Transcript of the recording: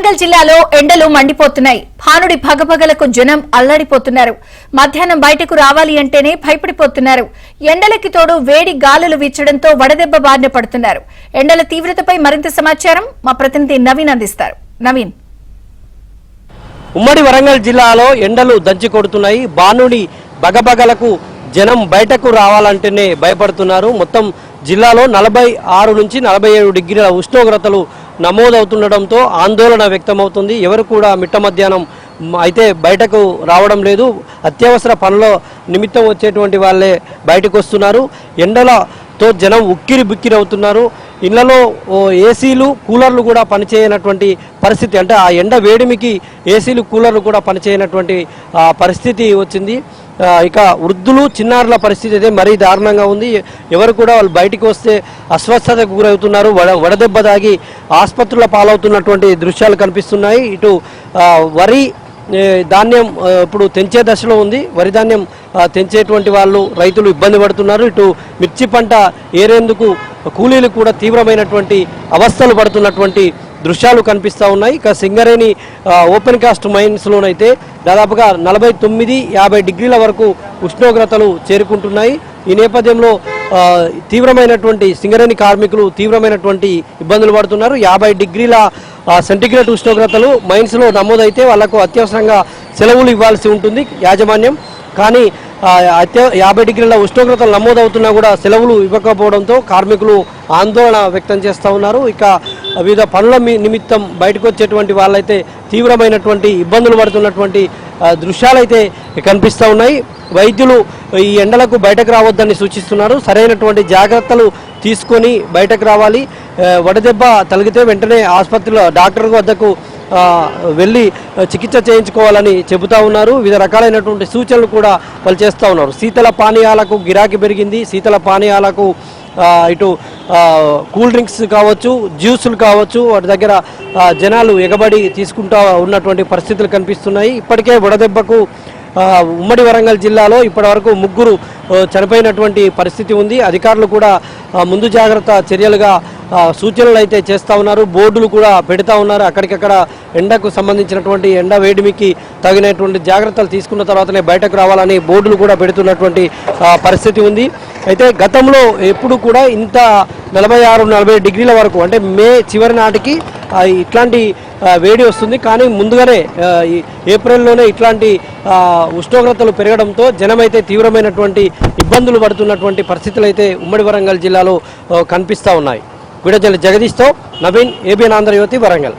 వరంగల్ జిల్లాలో ఎండలు మండిపోతున్నాయి. భానుడి భగభగలకు జనం అల్లాడిపోతున్నారు. మధ్యాహ్నం బయటకు రావాలి అంటేనే భయపడిపోతున్నారు. ఎండలకి తోడు వేడి గాలులు వీచడంతో వడదెబ్బ బారిన పడుతున్నారు. ఎండల తీవ్రతపై మరింత సమాచారం మా ప్రతినిధి నవీన్ అందిస్తారు. నవీన్, ఉమ్మడి వరంగల్ జిల్లాలో ఎండలు దంచి కొడుతున్నాయి. భానుడి భగభగలకు జనం బయటకు రావాలంటేనే భయపడుతున్నారు. మొత్తం జిల్లాలో 46 నుంచి 47 డిగ్రీల ఉష్ణోగ్రతలు నమోదవుతుండటంతో ఆందోళన వ్యక్తమవుతుంది. ఎవరు కూడా మిట్ట మధ్యాహ్నం అయితే బయటకు రావడం లేదు. అత్యవసర పనుల నిమిత్తం వచ్చేటువంటి వాళ్ళే బయటకు వస్తున్నారు. ఎండలతో జనం ఉక్కిరి బిక్కిరి అవుతున్నారు. ఇళ్లలో ఏసీలు కూలర్లు కూడా పనిచేయనటువంటి పరిస్థితి, అంటే ఆ ఎండ వేడిమికి ఏసీలు కూలర్లు కూడా పనిచేయనటువంటి పరిస్థితి వచ్చింది. ఇక వృద్ధులు చిన్నారుల పరిస్థితి అయితే మరీ దారుణంగా ఉంది. ఎవరు కూడా వాళ్ళు బయటికి వస్తే అస్వస్థతకు గురవుతున్నారు. వడదెబ్బ దాగి ఆసుపత్రుల పాలవుతున్నటువంటి దృశ్యాలు కనిపిస్తున్నాయి. ఇటు వరి ధాన్యం ఇప్పుడు తెంచే దశలో ఉంది. వరి ధాన్యం తెంచేటువంటి వాళ్ళు రైతులు ఇబ్బంది పడుతున్నారు. ఇటు మిర్చి పంట ఏరేందుకు కూలీలు కూడా తీవ్రమైనటువంటి అవస్థలు పడుతున్నటువంటి దృశ్యాలు కనిపిస్తూ ఉన్నాయి. ఇక సింగరేణి ఓపెన్ కాస్ట్ మైన్స్లోనైతే దాదాపుగా 49-50 డిగ్రీల వరకు ఉష్ణోగ్రతలు చేరుకుంటున్నాయి. ఈ నేపథ్యంలో తీవ్రమైనటువంటి సింగరేణి కార్మికులు తీవ్రమైనటువంటి ఇబ్బందులు పడుతున్నారు. 50 డిగ్రీల సెంటిగ్రేడ్ ఉష్ణోగ్రతలు మైన్స్లో నమోదైతే వాళ్లకు అత్యవసరంగా సెలవులు ఇవ్వాల్సి ఉంటుంది యాజమాన్యం. కానీ 50 డిగ్రీల ఉష్ణోగ్రతలు నమోదవుతున్నా కూడా సెలవులు ఇవ్వకపోవడంతో కార్మికులు ఆందోళన వ్యక్తం చేస్తూ ఉన్నారు. ఇక వివిధ పనుల నిమిత్తం బయటకు వచ్చేటువంటి వాళ్ళైతే తీవ్రమైనటువంటి ఇబ్బందులు పడుతున్నటువంటి దృశ్యాలైతే కనిపిస్తూ ఉన్నాయి. వైద్యులు ఈ ఎండలకు బయటకు రావద్దని సూచిస్తున్నారు. సరైనటువంటి జాగ్రత్తలు తీసుకొని బయటకు రావాలి. వడదెబ్బ తగిలితే వెంటనే ఆసుపత్రిలో డాక్టర్ వద్దకు వెళ్ళి చికిత్స చేయించుకోవాలని చెబుతూ ఉన్నారు. వివిధ రకాలైనటువంటి సూచనలు కూడా వాళ్ళు చేస్తూ ఉన్నారు. శీతల పానీయాలకు గిరాకీ పెరిగింది. శీతల పానీయాలకు ఇటు కూల్ డ్రింక్స్ కావచ్చు, జ్యూసులు కావచ్చు, వాటి దగ్గర జనాలు ఎగబడి తీసుకుంటూ ఉన్నటువంటి పరిస్థితులు కనిపిస్తున్నాయి. ఇప్పటికే వడదెబ్బకు ఉమ్మడి వరంగల్ జిల్లాలో ఇప్పటివరకు 3 చనిపోయినటువంటి పరిస్థితి ఉంది. అధికారులు కూడా ముందు జాగ్రత్త చర్యలుగా సూచనలు అయితే చేస్తూ ఉన్నారు. బోర్డులు కూడా పెడతా ఉన్నారు. అక్కడికక్కడ ఎండకు సంబంధించినటువంటి ఎండ వేడిమికి తగినటువంటి జాగ్రత్తలు తీసుకున్న తర్వాతనే బయటకు రావాలని బోర్డులు కూడా పెడుతున్నటువంటి పరిస్థితి ఉంది. అయితే గతంలో ఎప్పుడు కూడా ఇంత 46-47 డిగ్రీల వరకు, అంటే మే చివరి నాటికి ఇట్లాంటి వేడి వస్తుంది. కానీ ముందుగానే ఏప్రిల్లోనే ఇట్లాంటి ఉష్ణోగ్రతలు పెరగడంతో జనమైతే తీవ్రమైనటువంటి ఇబ్బందులు పడుతున్నటువంటి పరిస్థితులు అయితే ఉమ్మడి వరంగల్ జిల్లాలో కనిపిస్తూ ఉన్నాయి. వీడియో జర్నలిస్ట్ జగదీష్తో నవీన్, ఏబిఎన్ ఆంధ్రజ్యోతి, వరంగల్.